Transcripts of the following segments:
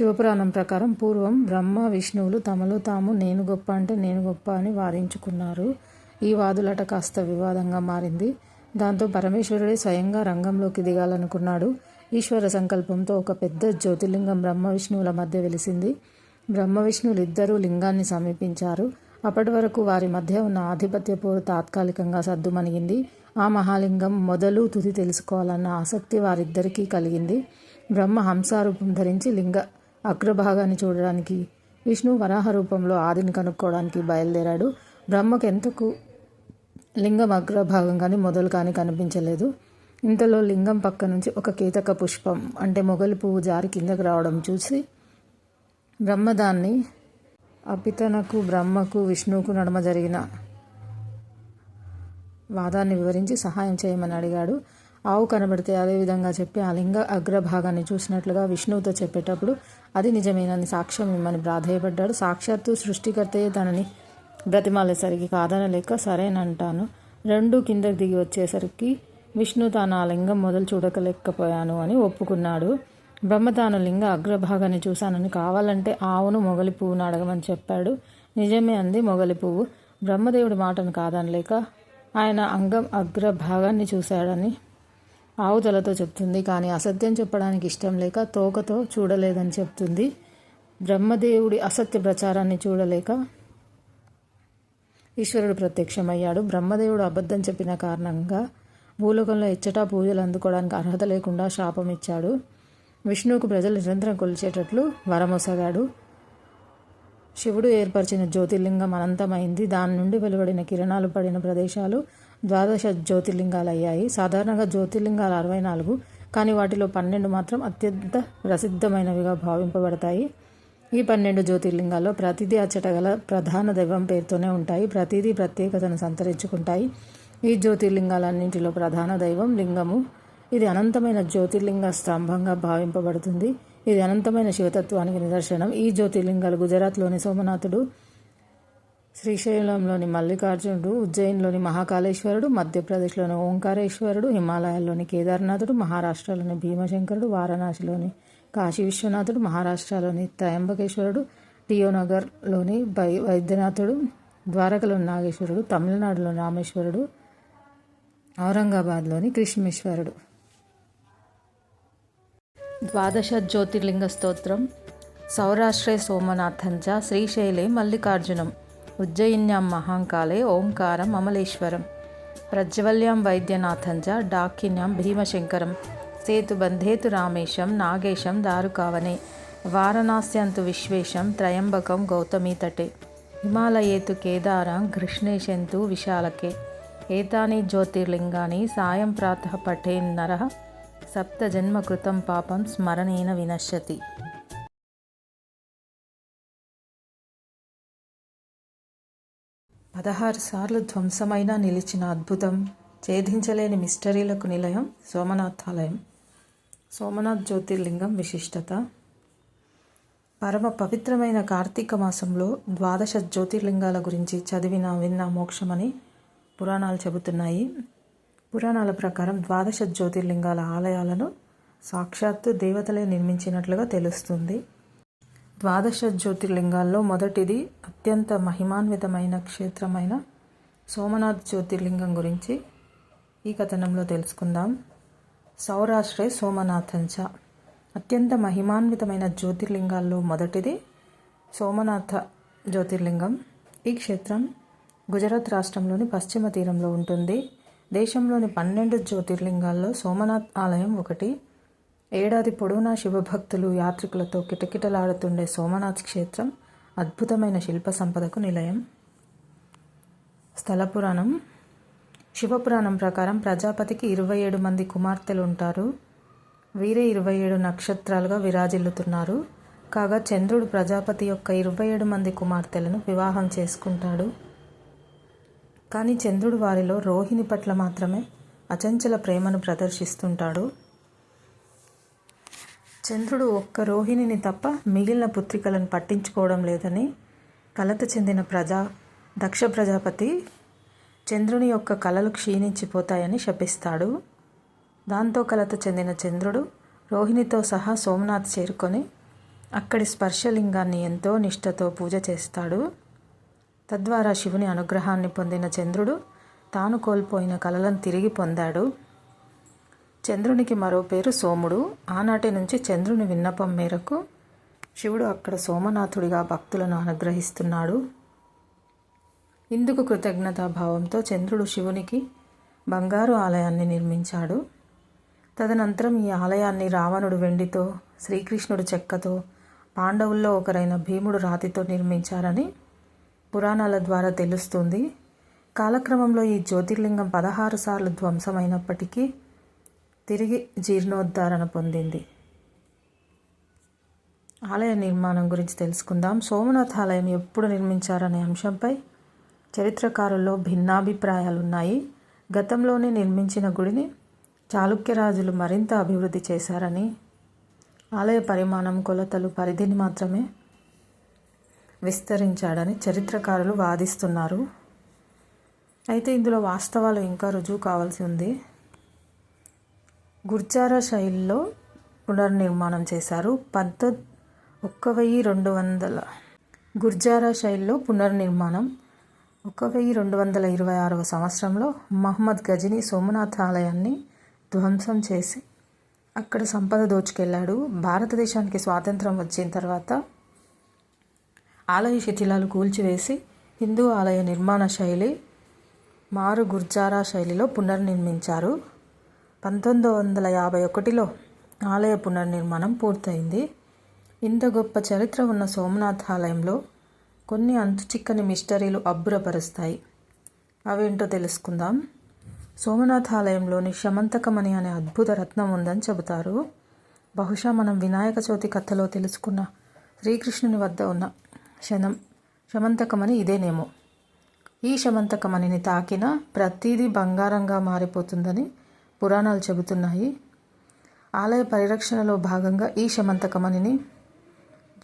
శివపురాణం ప్రకారం పూర్వం బ్రహ్మ విష్ణువులు తమలో తాము నేను గొప్ప అంటే నేను గొప్ప అని వాదించుకున్నారు. ఈ వాదులట కాస్త వివాదంగా మారింది. దాంతో పరమేశ్వరుడే స్వయంగా రంగంలోకి దిగాలనుకున్నాడు. ఈశ్వర సంకల్పంతో ఒక పెద్ద జ్యోతిర్లింగం బ్రహ్మ విష్ణువుల మధ్య వెలిసింది. బ్రహ్మ విష్ణువులు ఇద్దరూ లింగాన్ని సమీపించారు. అప్పటి వరకు వారి మధ్య ఉన్న ఆధిపత్య పోరు తాత్కాలికంగా సద్దుమణిగింది. ఆ మహాలింగం మొదలు తుది తెలుసుకోవాలన్న ఆసక్తి వారిద్దరికీ కలిగింది. బ్రహ్మ హంసారూపం ధరించి లింగ అగ్రభాగాన్ని చూడడానికి, విష్ణు వరాహ రూపంలో ఆదిని కనుక్కోవడానికి బయలుదేరాడు. బ్రహ్మకు ఎంతకు లింగం అగ్రభాగం కానీ మొదలు కానీ కనిపించలేదు. ఇంతలో లింగం పక్క నుంచి ఒక కేతక పుష్పం అంటే మొగలి పువ్వు జారి కిందకు రావడం చూసి బ్రహ్మ దాన్ని అపితనకు బ్రహ్మకు విష్ణువుకు నడుమ జరిగిన వాదాన్ని వివరించి సహాయం చేయమని అడిగాడు. ఆవు కనబడితే అదేవిధంగా చెప్పి ఆ లింగ అగ్రభాగాన్ని చూసినట్లుగా విష్ణువుతో చెప్పేటప్పుడు అది నిజమేనని సాక్ష్యం ఇమ్మని ప్రాధేయపడ్డాడు. సాక్షాత్తు సృష్టికర్తయే తనని బ్రతిమాలేసరికి కాదనలేక సరేనంటాను. రెండూ కిందకి దిగి వచ్చేసరికి విష్ణు తాను ఆ లింగం మొదలు చూడకలేకపోయాను అని ఒప్పుకున్నాడు. బ్రహ్మ తాను లింగ అగ్రభాగాన్ని చూశానని కావాలంటే ఆవును మొగలి పువ్వును అడగమని చెప్పాడు. నిజమే అంది మొగలి పువ్వు. బ్రహ్మదేవుడి మాటను కాదనలేక ఆయన అంగం అగ్రభాగాన్ని చూశాడని ఆవు తలతో చెప్తుంది. కానీ అసత్యం చెప్పడానికి ఇష్టం లేక తోకతో చూడలేదని చెప్తుంది. బ్రహ్మదేవుడి అసత్య ప్రచారాన్ని చూడలేక ఈశ్వరుడు ప్రత్యక్షమయ్యాడు. బ్రహ్మదేవుడు అబద్ధం చెప్పిన కారణంగా భూలోకంలో ఎచ్చటా పూజలు అందుకోవడానికి అర్హత లేకుండా శాపం ఇచ్చాడు. విష్ణువుకు ప్రజలు నిరంతరం కొలిచేటట్లు వరమొసగాడు. శివుడు ఏర్పరిచిన జ్యోతిర్లింగం అనంతమైంది. దాని నుండి వెలువడిన కిరణాలు పడిన ప్రదేశాలు 12 జ్యోతిర్లింగాలు అయ్యాయి. సాధారణంగా జ్యోతిర్లింగాలు 64, కానీ వాటిలో 12 మాత్రం అత్యంత ప్రసిద్ధమైనవిగా భావింపబడతాయి. ఈ 12 జ్యోతిర్లింగాల్లో ప్రతిదీ అచ్చట గల ప్రధాన దైవం పేరుతోనే ఉంటాయి. ప్రతిదీ ప్రత్యేకతను సంతరించుకుంటాయి. ఈ జ్యోతిర్లింగాలన్నింటిలో ప్రధాన దైవం లింగము. ఇది అనంతమైన జ్యోతిర్లింగ స్తంభంగా భావింపబడుతుంది. ఇది అనంతమైన శివతత్వానికి నిదర్శనం. ఈ జ్యోతిర్లింగాలు గుజరాత్లోని సోమనాథుడు, శ్రీశైలంలోని మల్లికార్జునుడు, ఉజ్జయిన్లోని మహాకాళేశ్వరుడు, మధ్యప్రదేశ్లోని ఓంకారేశ్వరుడు, హిమాలయాల్లోని కేదార్నాథుడు, మహారాష్ట్రలోని భీమశంకరుడు, వారణాసిలోని కాశీ విశ్వనాథుడు, మహారాష్ట్రలోని త్రయంబకేశ్వరుడు, టియోనగర్లోని వైద్యనాథుడు, ద్వారకలోని నాగేశ్వరుడు, తమిళనాడులోని రామేశ్వరుడు, ఔరంగాబాద్లోని కృష్ణేశ్వరుడు. 12 జ్యోతిర్లింగ స్తోత్రం. సౌరాష్ట్రే సోమనాథంచ శ్రీశైలే మల్లికార్జునం ఉజ్జయిన్యాం మహాంకాళే ఓంకారం అమలేశ్వరం ప్రజ్వల్యాం వైద్యనాథంచ డాకిన్యాం భీమశంకరం సేతుబంధేతు రామేశం నాగేశం దారుకావనే వారణాస్యంతు విశ్వేశం త్రయంబకం గౌతమీతటే హిమాలయేతు కేదారం కృష్ణేశంతు విశాలకే ఏతాని జ్యోతిర్లింగాని సాయం ప్రాతః పఠేన్నరః సప్తజన్మకృతం పాపం స్మరణేన వినశ్యతి. 16 సార్లు ధ్వంసమైన నిలిచిన అద్భుతం, ఛేదించలేని మిస్టరీలకు నిలయం సోమనాథాలయం. సోమనాథ్ జ్యోతిర్లింగం విశిష్టత. పరమ పవిత్రమైన కార్తీక మాసంలో 12 జ్యోతిర్లింగాల గురించి చదివిన విన్న మోక్షమని పురాణాలు చెబుతున్నాయి. పురాణాల ప్రకారం 12 జ్యోతిర్లింగాల ఆలయాలను సాక్షాత్తు దేవతలే నిర్మించినట్లుగా తెలుస్తుంది. 12 జ్యోతిర్లింగాల్లో మొదటిది అత్యంత మహిమాన్వితమైన క్షేత్రమైన సోమనాథ్ జ్యోతిర్లింగం గురించి ఈ కథనంలో తెలుసుకుందాం. సౌరాష్ట్రే సోమనాథంచ. అత్యంత మహిమాన్వితమైన జ్యోతిర్లింగాల్లో మొదటిది సోమనాథ జ్యోతిర్లింగం. ఈ క్షేత్రం గుజరాత్ రాష్ట్రంలోని పశ్చిమ తీరంలో ఉంటుంది. దేశంలోని 12 జ్యోతిర్లింగాల్లో సోమనాథ్ ఆలయం ఒకటి. ఏడాది పొడవునా శివభక్తులు యాత్రికులతో కిటకిటలాడుతుండే సోమనాథ్ క్షేత్రం అద్భుతమైన శిల్ప సంపదకు నిలయం. స్థల పురాణం. శివపురాణం ప్రకారం ప్రజాపతికి 27 మంది కుమార్తెలు ఉంటారు. వీరే 27 నక్షత్రాలుగా విరాజిల్లుతున్నారు. కాగా చంద్రుడు ప్రజాపతి యొక్క 27 మంది కుమార్తెలను వివాహం చేసుకుంటాడు. కానీ చంద్రుడు వారిలో రోహిణి పట్ల మాత్రమే అచంచల ప్రేమను ప్రదర్శిస్తుంటాడు. చంద్రుడు ఒక్క రోహిణిని తప్ప మిగిలిన పుత్రికలను పట్టించుకోవడం లేదని కలత చెందిన దక్ష ప్రజాపతి చంద్రుని యొక్క కళలు క్షీణించిపోతాయని శపిస్తాడు. దాంతో కలత చెందిన చంద్రుడు రోహిణితో సహా సోమనాథ్ చేరుకొని అక్కడి స్పర్శలింగాన్ని ఎంతో నిష్ఠతో పూజ చేస్తాడు. తద్వారా శివుని అనుగ్రహాన్ని పొందిన చంద్రుడు తాను కోల్పోయిన కలలను తిరిగి పొందాడు. చంద్రునికి మరో పేరు సోముడు. ఆనాటి నుంచి చంద్రుని విన్నపం మేరకు శివుడు అక్కడ సోమనాథుడిగా భక్తులను అనుగ్రహిస్తున్నాడు. ఇందుకు కృతజ్ఞతాభావంతో చంద్రుడు శివునికి బంగారు ఆలయాన్ని నిర్మించాడు. తదనంతరం ఈ ఆలయాన్ని రావణుడు వెండితో, శ్రీకృష్ణుడు చెక్కతో, పాండవుల్లో ఒకరైన భీముడు రాతితో నిర్మించారని పురాణాల ద్వారా తెలుస్తుంది. కాలక్రమంలో ఈ జ్యోతిర్లింగం 16 సార్లు ధ్వంసమైనప్పటికీ తిరిగి జీర్ణోద్ధరణ పొందింది. ఆలయ నిర్మాణం గురించి తెలుసుకుందాం. సోమనాథ ఆలయం ఎప్పుడు నిర్మించారనే అంశంపై చరిత్రకారుల్లో భిన్నాభిప్రాయాలున్నాయి. గతంలోనే నిర్మించిన గుడిని చాళుక్యరాజులు మరింత అభివృద్ధి చేశారని, ఆలయ పరిమాణం, కొలతలు, పరిధిని మాత్రమే విస్తరించాడని చరిత్రకారులు వాదిస్తున్నారు. అయితే ఇందులో వాస్తవాలు ఇంకా రుజువు కావాల్సి ఉంది. గుర్జారా శైలిలో పునర్నిర్మాణం చేశారు. 1226 గుర్జారా శైలిలో పునర్నిర్మాణం 1226 సంవత్సరంలో మహమ్మద్ గజనీ సోమనాథ ఆలయాన్ని ధ్వంసం చేసి అక్కడ సంపద దోచుకెళ్లాడు. భారతదేశానికి స్వాతంత్రం వచ్చిన తర్వాత ఆలయ శిథిలాలు కూల్చివేసి హిందూ ఆలయ నిర్మాణ శైలి మారు గుర్జారా శైలిలో పునర్నిర్మించారు. 1951లో ఆలయ పునర్నిర్మాణం పూర్తయింది. ఇంత గొప్ప చరిత్ర ఉన్న సోమనాథ ఆలయంలో కొన్ని అంతుచిక్కని మిస్టరీలు అబ్బురపరుస్తాయి. అవేంటో తెలుసుకుందాం. సోమనాథ ఆలయంలోని శమంతకమణి అనే అద్భుత రత్నం ఉందని చెబుతారు. బహుశా మనం వినాయక చవితి కథలో తెలుసుకున్న శ్రీకృష్ణుని వద్ద ఉన్న శమంతకమణి ఇదేనేమో. ఈ శమంతకమణిని తాకిన ప్రతిదీ బంగారంగా మారిపోతుందని పురాణాలు చెబుతున్నాయి. ఆలయ పరిరక్షణలో భాగంగా ఈ శమంతకమణిని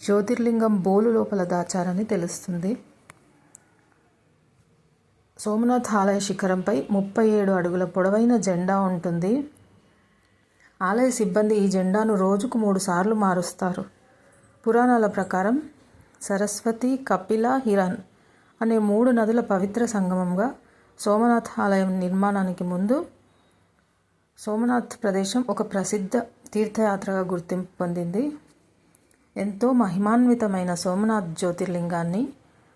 జ్యోతిర్లింగం బోలు లోపల దాచారని తెలుస్తుంది. సోమనాథ్ ఆలయ శిఖరంపై 37 అడుగుల పొడవైన జెండా ఉంటుంది. ఆలయ సిబ్బంది ఈ జెండాను రోజుకు 3 సార్లు మారుస్తారు. పురాణాల ప్రకారం సరస్వతి, కపిల, హిరణ్ అనే 3 నదుల పవిత్ర సంగమంగా సోమనాథ్ ఆలయం నిర్మాణానికి ముందు సోమనాథ్ ప్రదేశం ఒక ప్రసిద్ధ తీర్థయాత్రగా గుర్తింపు పొందింది. ఎంతో మహిమాన్వితమైన సోమనాథ్ జ్యోతిర్లింగాన్ని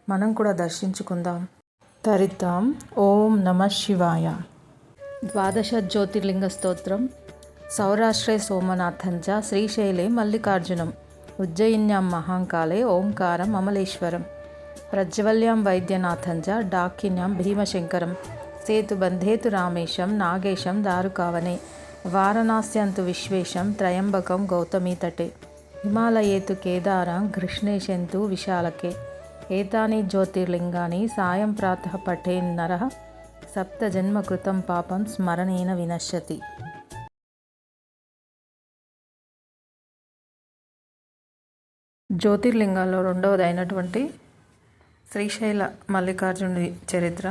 మనం కూడా దర్శించుకుందాం. తరిద్దాం. ఓం నమః శివాయ. ద్వాదశ జ్యోతిర్లింగ స్తోత్రం. సౌరాష్ట్రే సోమనాథంచ శ్రీశైలే మల్లికార్జునం ఉజ్జయిన్యాం మహాంకాళే ఓంకారం అమలేశ్వరం ప్రజ్వల్యాం వైద్యనాథంచ డాకిన్యాం భీమశంకరం సేతుబంధేతు రామేశం నాగేశం దారుకావనే వారణాస్యంతు విశ్వేశం త్రయంబకం గౌతమీతటే హిమాలయేతు కేదారం కృష్ణేశంతు విశాలకే ఏతాని జ్యోతిర్లింగాని సాయం ప్రాతః పఠేన్నరః సప్తజన్మకృతం పాపం స్మరణేన వినశ్యతి. జ్యోతిర్లింగాల్లో రెండవది అయినటువంటి శ్రీశైల మల్లికార్జునుడి చరిత్ర.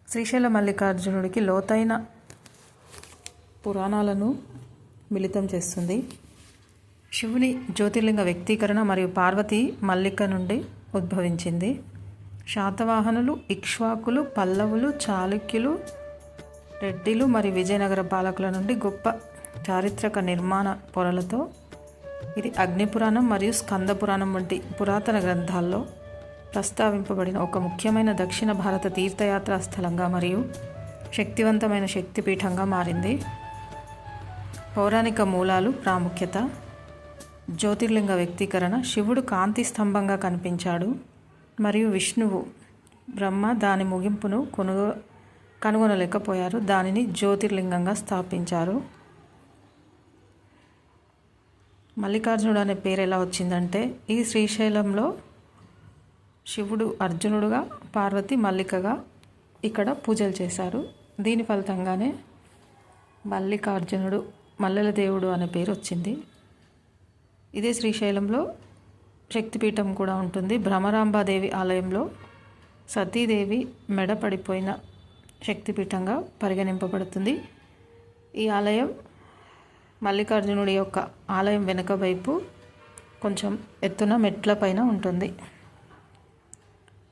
శ్రీశైల మల్లికార్జునుడికి లోతైన పురాణాలను మిళితం చేస్తుంది. శివుని జ్యోతిర్లింగ వ్యక్తీకరణ మరియు పార్వతి మల్లిక నుండి ఉద్భవించింది. శాతవాహనులు, ఇక్ష్వాకులు, పల్లవులు, చాళుక్యులు, రెడ్డిలు మరియు విజయనగర పాలకుల నుండి గొప్ప చారిత్రక నిర్మాణ పొరలతో ఇది అగ్నిపురాణం మరియు స్కంద పురాణం వంటి పురాతన గ్రంథాల్లో ప్రస్తావింపబడిన ఒక ముఖ్యమైన దక్షిణ భారత తీర్థయాత్రా స్థలంగా మరియు శక్తివంతమైన శక్తిపీఠంగా మారింది. పౌరాణిక మూలాలు, ప్రాముఖ్యత. జ్యోతిర్లింగ వ్యక్తీకరణ. శివుడు కాంతి స్తంభంగా కనిపించాడు మరియు విష్ణువు, బ్రహ్మ దాని ముగింపును కనుగొనలేకపోయారు. దానిని జ్యోతిర్లింగంగా స్థాపించారు. మల్లికార్జునుడు అనే పేరు ఎలా వచ్చిందంటే, ఈ శ్రీశైలంలో శివుడు అర్జునుడుగా, పార్వతి మల్లికగా ఇక్కడ పూజలు చేశారు. దీని ఫలితంగానే మల్లికార్జునుడు, మల్లెల దేవుడు అనే పేరు వచ్చింది. ఇదే శ్రీశైలంలో శక్తిపీఠం కూడా ఉంటుంది. భ్రమరాంబాదేవి ఆలయంలో సతీదేవి మెడ పడిపోయిన శక్తిపీఠంగా పరిగణింపబడుతుంది. ఈ ఆలయం మల్లికార్జునుడి యొక్క ఆలయం వెనుక వైపు కొంచెం ఎత్తున మెట్ల పైన ఉంటుంది.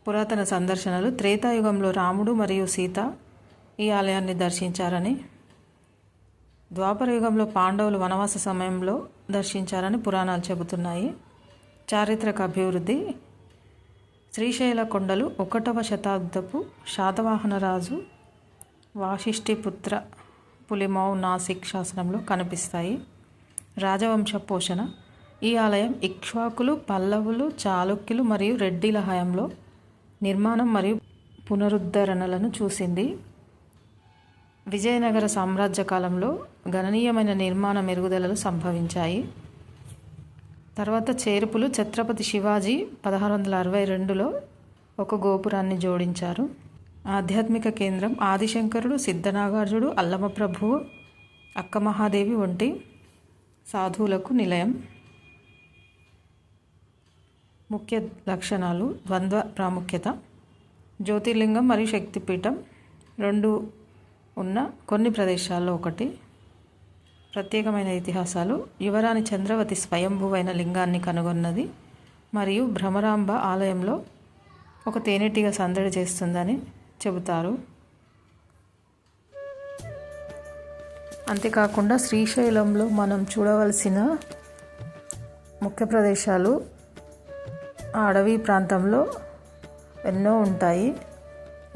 పురాతన సందర్శనలు. త్రేతాయుగంలో రాముడు మరియు సీత ఈ ఆలయాన్ని దర్శించారని, ద్వాపర యుగంలో పాండవులు వనవాస సమయంలో దర్శించారని పురాణాలు చెబుతున్నాయి. చారిత్రక అభివృద్ధి. శ్రీశైల కొండలు 1వ శతాబ్దపు శాతవాహన రాజు వాశిష్ఠిపుత్ర పులిమౌ నాసిక్ శాసనంలో కనిపిస్తాయి. రాజవంశ పోషణ. ఈ ఆలయం ఇక్ష్వాకులు, పల్లవులు, చాళుక్యులు మరియు రెడ్డిల హయాంలో నిర్మాణం మరియు పునరుద్ధరణలను చూసింది. విజయనగర సామ్రాజ్య కాలంలో గణనీయమైన నిర్మాణ మెరుగుదలలు సంభవించాయి. తర్వాత చేర్పులు. ఛత్రపతి శివాజీ 1662లో ఒక గోపురాన్ని జోడించారు. ఆధ్యాత్మిక కేంద్రం. ఆదిశంకరుడు, సిద్ధనాగార్జుడు, అల్లమప్రభువు, అక్కమహాదేవి వంటి సాధువులకు నిలయం. ముఖ్య లక్షణాలు. ద్వంద్వ ప్రాముఖ్యత. జ్యోతిర్లింగం మరియు శక్తిపీఠం రెండు ఉన్న కొన్ని ప్రదేశాల్లో ఒకటి. ప్రత్యేకమైన ఇతిహాసాలు. యువరాణి చంద్రవతి స్వయంభువైన లింగాన్ని కనుగొన్నది మరియు భ్రమరాంబ ఆలయంలో ఒక తేనెటీగ సందడి చేస్తుందని చెబుతారు. అంతేకాకుండా శ్రీశైలంలో మనం చూడవలసిన ముఖ్య ప్రదేశాలు ఆ అడవి ప్రాంతంలో ఎన్నో ఉంటాయి.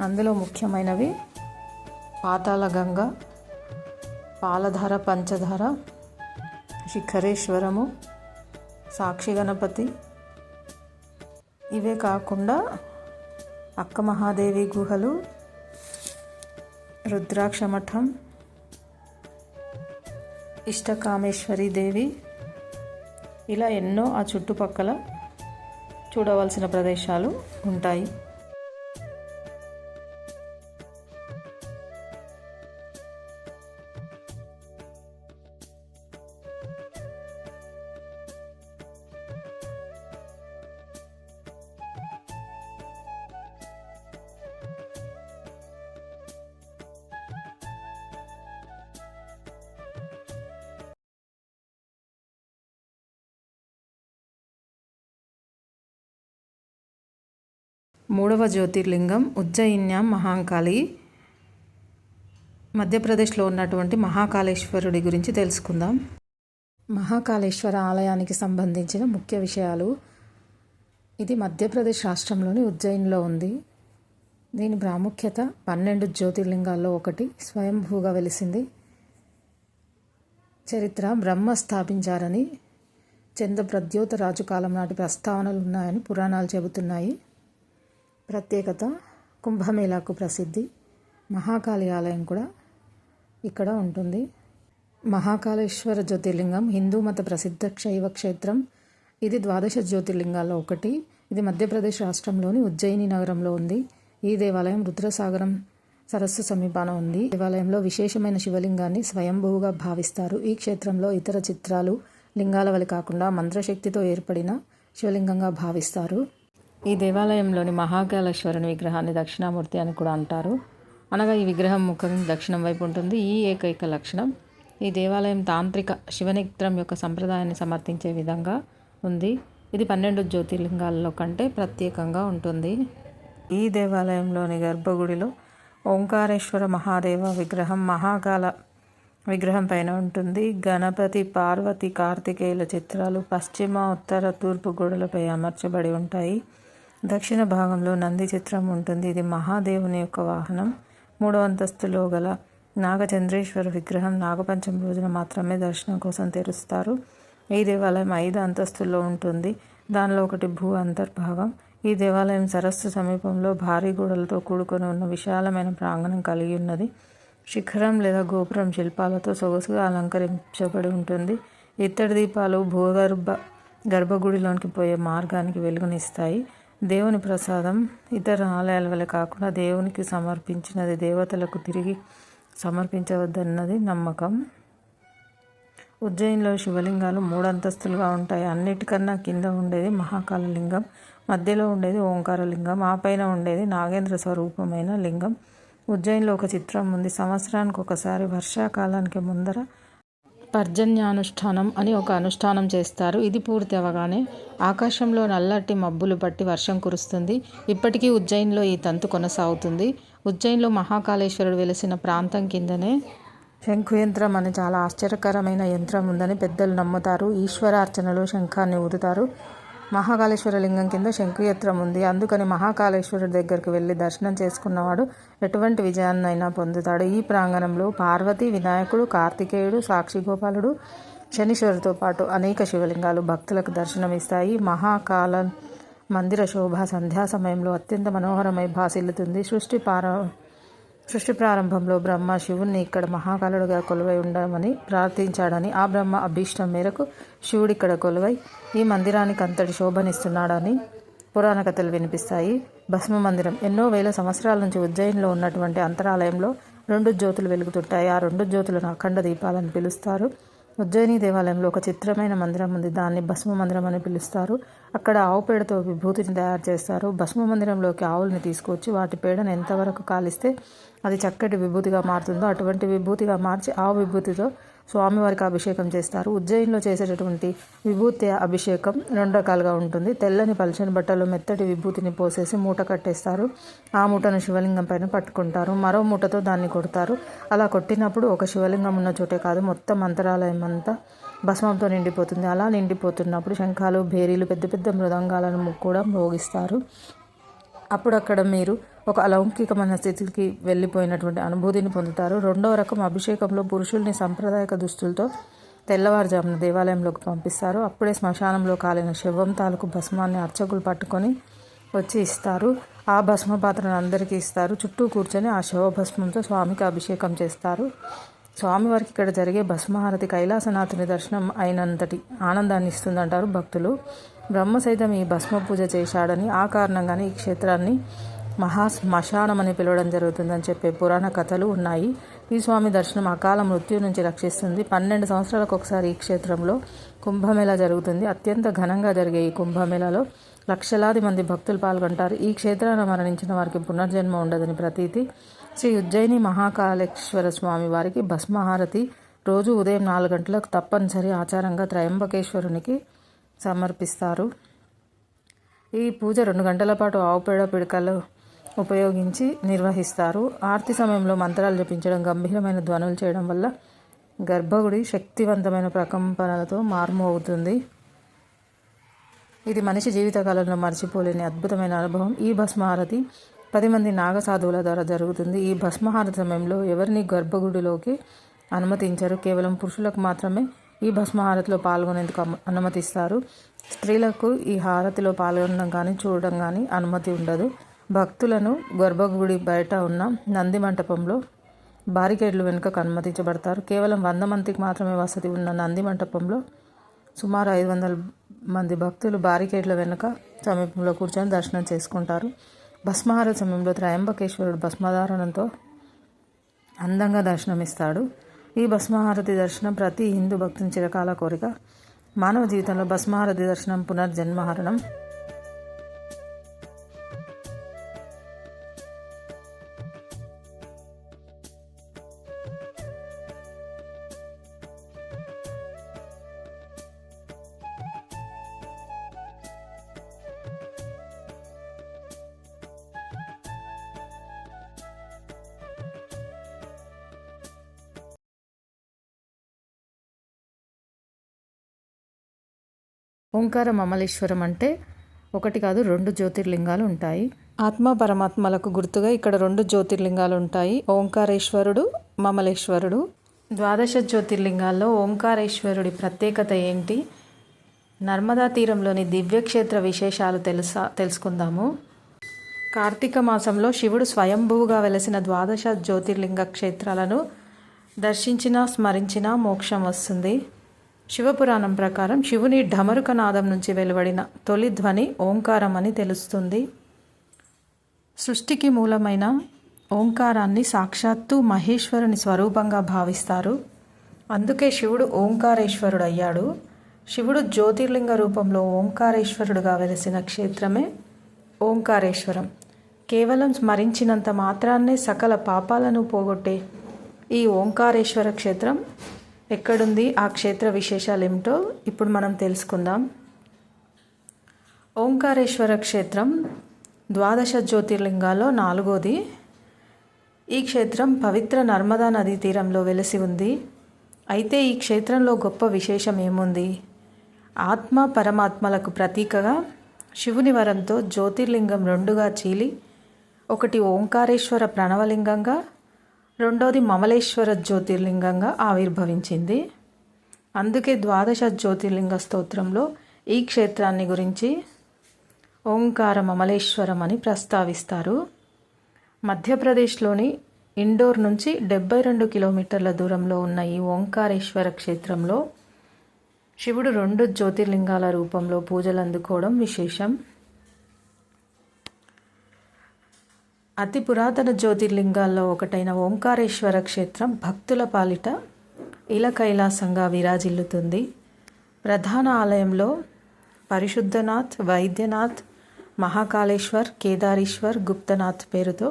అందులో ముఖ్యమైనవి పాతాళగంగ, పాలధార, పంచధార, శిఖరేశ్వరము, సాక్షి గణపతి. ఇవే కాకుండా అక్కమహాదేవి గుహలు, రుద్రాక్ష మఠం, ఇష్టకామేశ్వరి దేవి, ఇలా ఎన్నో ఆ చుట్టుపక్కల చూడవలసిన ప్రదేశాలు ఉంటాయి. మూడవ జ్యోతిర్లింగం ఉజ్జయిన్యాం మహాంకాళి. మధ్యప్రదేశ్లో ఉన్నటువంటి మహాకాళేశ్వరుడి గురించి తెలుసుకుందాం. మహాకాళేశ్వర ఆలయానికి సంబంధించిన ముఖ్య విషయాలు. ఇది మధ్యప్రదేశ్ రాష్ట్రంలోని ఉజ్జయిన్లో ఉంది. దీని ప్రాముఖ్యత 12 జ్యోతిర్లింగాల్లో ఒకటి. స్వయంభూగా వెలిసింది. చరిత్ర. బ్రహ్మ స్థాపించారని, చంద్రప్రద్యోత రాజు కాలం నాటి ప్రస్తావనలు ఉన్నాయని పురాణాలు చెబుతున్నాయి. ప్రత్యేకత. కుంభమేళాకు ప్రసిద్ధి. మహాకాళి ఆలయం కూడా ఇక్కడ ఉంటుంది. మహాకాళేశ్వర జ్యోతిర్లింగం హిందూ మత ప్రసిద్ధ శైవ క్షేత్రం. ఇది 12 జ్యోతిర్లింగాల్లో ఒకటి. ఇది మధ్యప్రదేశ్ రాష్ట్రంలోని ఉజ్జయిని నగరంలో ఉంది. ఈ దేవాలయం రుద్రసాగరం సరస్సు సమీపాన ఉంది. దేవాలయంలో విశేషమైన శివలింగాన్ని స్వయంభువుగా భావిస్తారు. ఈ క్షేత్రంలో ఇతర చిత్రాలు లింగాల వలె కాకుండా మంత్రశక్తితో ఏర్పడిన శివలింగంగా భావిస్తారు. ఈ దేవాలయంలోని మహాకాళేశ్వరుని విగ్రహాన్ని దక్షిణామూర్తి అని కూడా అంటారు. అనగా ఈ విగ్రహం ముఖం దక్షిణం వైపు ఉంటుంది. ఈ ఏకైక లక్షణం ఈ దేవాలయం తాంత్రిక శివనేత్రం యొక్క సంప్రదాయాన్ని సమర్థించే విధంగా ఉంది. ఇది 12 జ్యోతిర్లింగాల్లో కంటే ప్రత్యేకంగా ఉంటుంది. ఈ దేవాలయంలోని గర్భగుడిలో ఓంకారేశ్వర మహాదేవ విగ్రహం మహాకాళ విగ్రహం పైన ఉంటుంది. గణపతి, పార్వతి, కార్తికేయుల చిత్రాలు పశ్చిమ, ఉత్తర, తూర్పు గోడలపై అమర్చబడి ఉంటాయి. దక్షిణ భాగంలో నంది చిత్రం ఉంటుంది. ఇది మహాదేవుని యొక్క వాహనం. 3వ అంతస్తులో గల నాగచంద్రేశ్వర విగ్రహం నాగపంచమి రోజున మాత్రమే దర్శనం కోసం తెరుస్తారు. ఈ దేవాలయం 5 అంతస్తుల్లో ఉంటుంది. దానిలో ఒకటి భూ అంతర్భాగం. ఈ దేవాలయం సరస్సు సమీపంలో భారీ గోడలతో కూడుకొని ఉన్న విశాలమైన ప్రాంగణం కలిగి ఉన్నది. శిఖరం లేదా గోపురం శిల్పాలతో సొగసుగా అలంకరించబడి ఉంటుంది. ఇత్తడి దీపాలు గర్భగుడిలోనికి పోయే మార్గానికి వెలుగునిస్తాయి. దేవుని ప్రసాదం ఇతర ఆలయాల వలె కాకుండా దేవునికి సమర్పించినది దేవతలకు తిరిగి సమర్పించవద్దన్నది నమ్మకం. ఉజ్జయిన్లో శివలింగాలు 3 అంతస్తులుగా ఉంటాయి. అన్నిటికన్నా కింద ఉండేది మహాకాళలింగం, మధ్యలో ఉండేది ఓంకారలింగం, ఆ పైన ఉండేది నాగేంద్ర స్వరూపమైన లింగం. ఉజ్జయిన్లో ఒక చిత్రం ఉంది. సంవత్సరానికి ఒకసారి వర్షాకాలానికి ముందర పర్జన్యానుష్ఠానం అని ఒక అనుష్ఠానం చేస్తారు. ఇది పూర్తి అవగానే ఆకాశంలో నల్లటి మబ్బులు పట్టి వర్షం కురుస్తుంది. ఇప్పటికీ ఉజ్జయిన్లో ఈ తంతు కొనసాగుతుంది. ఉజ్జయిన్లో మహాకాళేశ్వరుడు వెలిసిన ప్రాంతం కిందనే శంఖు యంత్రం అని చాలా ఆశ్చర్యకరమైన యంత్రం ఉందని పెద్దలు నమ్ముతారు. ఈశ్వరార్చనలో శంఖాన్ని ఊదుతారు. మహాకాళేశ్వర లింగం కింద శంఖు యంత్రం ఉంది. అందుకని మహాకాళేశ్వరుడి దగ్గరికి వెళ్ళి దర్శనం చేసుకున్నవాడు ఎటువంటి విజయాన్నైనా పొందుతాడు. ఈ ప్రాంగణంలో పార్వతి, వినాయకుడు, కార్తికేయుడు, సాక్షిగోపాలుడు, శనీశ్వరుడితో పాటు అనేక శివలింగాలు భక్తులకు దర్శనమిస్తాయి. మహాకాళ మందిర శోభ సంధ్యా సమయంలో అత్యంత మనోహరమై భాసిల్లుతుంది. సృష్టి ప్రారంభంలో బ్రహ్మ శివుణ్ణి ఇక్కడ మహాకాలుడుగా కొలువై ఉండమని ప్రార్థించాడని, ఆ బ్రహ్మ అభీష్టం మేరకు శివుడిక్కడ కొలువై ఈ మందిరానికి అంతటి శోభనిస్తున్నాడని పురాణ కథలు వినిపిస్తాయి. భస్మ మందిరం ఎన్నో వేల సంవత్సరాల నుంచి ఉజ్జయిన్లో ఉన్నటువంటి అంతరాలయంలో 2 జ్యోతులు వెలుగుతుంటాయి. ఆ 2 జ్యోతులను అఖండ దీపాలని పిలుస్తారు. ఉజ్జయిని దేవాలయంలో ఒక చిత్రమైన మందిరం ఉంది. దాన్ని భస్మ మందిరం అని పిలుస్తారు. అక్కడ ఆవు పేడతో విభూతిని తయారు చేస్తారు. భస్మ మందిరంలోకి ఆవుల్ని తీసుకొచ్చి వాటి పేడను ఎంతవరకు కాలిస్తే అది చక్కటి విభూతిగా మారుతుందో అటువంటి విభూతిగా మార్చి ఆవు విభూతితో స్వామివారికి అభిషేకం చేస్తారు. ఉజ్జయిన్లో చేసేటటువంటి విభూతి అభిషేకం 2 రకాలుగా ఉంటుంది. తెల్లని పలుచని బట్టలో మెత్తటి విభూతిని పోసేసి మూట కట్టేస్తారు. ఆ మూటను శివలింగం పైన పట్టుకుంటారు. మరో మూటతో దాన్ని కొడతారు. అలా కొట్టినప్పుడు ఒక శివలింగం ఉన్న చోటే కాదు, మొత్తం అంతరాలయం అంతా భస్మంతో నిండిపోతుంది. అలా నిండిపోతున్నప్పుడు శంఖాలు, భేరీలు, పెద్ద పెద్ద మృదంగాలను కూడా మోగిస్తారు. అప్పుడు అక్కడ మీరు ఒక అలౌకికమైన స్థితికి వెళ్ళిపోయినటువంటి అనుభూతిని పొందుతారు. 2వ రకం అభిషేకంలో పురుషుల్ని సాంప్రదాయక దుస్తులతో తెల్లవారుజామున దేవాలయంలోకి పంపిస్తారు. అప్పుడే శ్మశానంలో కాలిన శవం తాలూకు భస్మాన్ని అర్చకులు పట్టుకొని వచ్చి ఇస్తారు. ఆ భస్మ పాత్రను అందరికీ ఇస్తారు. చుట్టూ కూర్చొని ఆ శవ భస్మంతో స్వామికి అభిషేకం చేస్తారు. స్వామివారికి ఇక్కడ జరిగే భస్మహారతి కైలాసనాథుని దర్శనం అయినంతటి ఆనందాన్ని ఇస్తుందంటారు భక్తులు. బ్రహ్మ సైతం ఈ భస్మ పూజ చేశాడని, ఆ కారణంగానే ఈ క్షేత్రాన్ని మహాశ్మశానం అని పిలవడం జరుగుతుందని చెప్పే పురాణ కథలు ఉన్నాయి. ఈ స్వామి దర్శనం అకాల మృత్యు నుంచి రక్షిస్తుంది. 12 సంవత్సరాలకు ఒకసారి ఈ క్షేత్రంలో కుంభమేళా జరుగుతుంది. అత్యంత ఘనంగా జరిగే ఈ కుంభమేళాలో లక్షలాది మంది భక్తులు పాల్గొంటారు. ఈ క్షేత్రాన మరణించిన వారికి పునర్జన్మ ఉండదని ప్రతీతి. శ్రీ ఉజ్జయిని మహాకాళేశ్వర స్వామి వారికి భస్మహారతి రోజు ఉదయం 4 గంటలకు తప్పనిసరి ఆచారంగా త్రయంబకేశ్వరునికి సమర్పిస్తారు. ఈ పూజ 2 గంటల పాటు ఆవు పేడ పిడకలు ఉపయోగించి నిర్వహిస్తారు. ఆరతి సమయంలో మంత్రాలు జపించడం, గంభీరమైన ధ్వనులు చేయడం వల్ల గర్భగుడి శక్తివంతమైన ప్రకంపనలతో మార్మోగుతుంది. ఇది మనిషి జీవితకాలంలో మర్చిపోలేని అద్భుతమైన అనుభవం. ఈ భస్మహారతి 10 మంది నాగసాధువుల ద్వారా జరుగుతుంది. ఈ భస్మహారతి సమయంలో ఎవరిని గర్భగుడిలోకి అనుమతించరు. కేవలం పురుషులకు మాత్రమే ఈ భస్మహారతిలో పాల్గొనేందుకు అనుమతిస్తారు. స్త్రీలకు ఈ హారతిలో పాల్గొనడం కానీ చూడడం కానీ అనుమతి ఉండదు. భక్తులను గర్భగుడి బయట ఉన్న నంది మంటపంలో బారికేడ్లు వెనుకకు అనుమతించబడతారు. కేవలం 100 మందికి మాత్రమే వసతి ఉన్న నంది మంటపంలో సుమారు 500 మంది భక్తులు బారికేడ్ల వెనుక సమీపంలో కూర్చొని దర్శనం చేసుకుంటారు. భస్మహారతి సమయంలో త్రయంబకేశ్వరుడు భస్మధారణంతో అందంగా దర్శనమిస్తాడు. ఈ భస్మహారతి దర్శనం ప్రతి హిందూ భక్తుని చిరకాల కోరిక. మానవ జీవితంలో భస్మహారతి దర్శనం పునర్జన్మహరణం. ఓంకార మమలేశ్వరం అంటే ఒకటి కాదు 2 జ్యోతిర్లింగాలు ఉంటాయి. ఆత్మ పరమాత్మలకు గుర్తుగా ఇక్కడ 2 జ్యోతిర్లింగాలు ఉంటాయి. ఓంకారేశ్వరుడు, మమలేశ్వరుడు. 12 జ్యోతిర్లింగాల్లో ఓంకారేశ్వరుడి ప్రత్యేకత ఏంటి? నర్మదా తీరంలోని దివ్యక్షేత్ర విశేషాలు తెలుసుకుందాము. కార్తీక మాసంలో శివుడు స్వయంభువుగా వెలసిన 12 జ్యోతిర్లింగ క్షేత్రాలను దర్శించినా స్మరించినా మోక్షం వస్తుంది. శివపురాణం ప్రకారం శివుని ఢమరుక నాదం నుంచి వెలువడిన తొలి ధ్వని ఓంకారం అని తెలుస్తుంది. సృష్టికి మూలమైన ఓంకారాన్ని సాక్షాత్తు మహేశ్వరుని స్వరూపంగా భావిస్తారు. అందుకే శివుడు ఓంకారేశ్వరుడు అయ్యాడు. శివుడు జ్యోతిర్లింగ రూపంలో ఓంకారేశ్వరుడుగా వెలిసిన క్షేత్రమే ఓంకారేశ్వరం. కేవలం స్మరించినంత మాత్రాన్నే సకల పాపాలను పోగొట్టే ఈ ఓంకారేశ్వర క్షేత్రం ఎక్కడుంది, ఆ క్షేత్ర విశేషాలు ఏమిటో ఇప్పుడు మనం తెలుసుకుందాం. ఓంకారేశ్వర క్షేత్రం ద్వాదశ జ్యోతిర్లింగాల్లో 4వది. ఈ క్షేత్రం పవిత్ర నర్మదా నదీ తీరంలో వెలిసి ఉంది. అయితే ఈ క్షేత్రంలో గొప్ప విశేషం ఏముంది? ఆత్మ పరమాత్మలకు ప్రతీకగా శివుని వరంతో జ్యోతిర్లింగం 2గా చీలి, ఒకటి ఓంకారేశ్వర ప్రణవలింగంగా, రెండోది మమలేశ్వర జ్యోతిర్లింగంగా ఆవిర్భవించింది. అందుకే ద్వాదశ జ్యోతిర్లింగ స్తోత్రంలో ఈ క్షేత్రాన్ని గురించి ఓంకార మమలేశ్వరం అని ప్రస్తావిస్తారు. మధ్యప్రదేశ్లోని ఇండోర్ నుంచి 72 కిలోమీటర్ల దూరంలో ఉన్న ఈ ఓంకారేశ్వర క్షేత్రంలో శివుడు 2 జ్యోతిర్లింగాల రూపంలో పూజలు అందుకోవడం విశేషం. అతి పురాతన జ్యోతిర్లింగాల్లో ఒకటైన ఓంకారేశ్వర క్షేత్రం భక్తుల పాలిట ఇల కైలాసంగా విరాజిల్లుతుంది. ప్రధాన ఆలయంలో పరిశుద్ధనాథ్, వైద్యనాథ్, మహాకాళేశ్వర్, కేదారీశ్వర్, గుప్తనాథ్ పేరుతో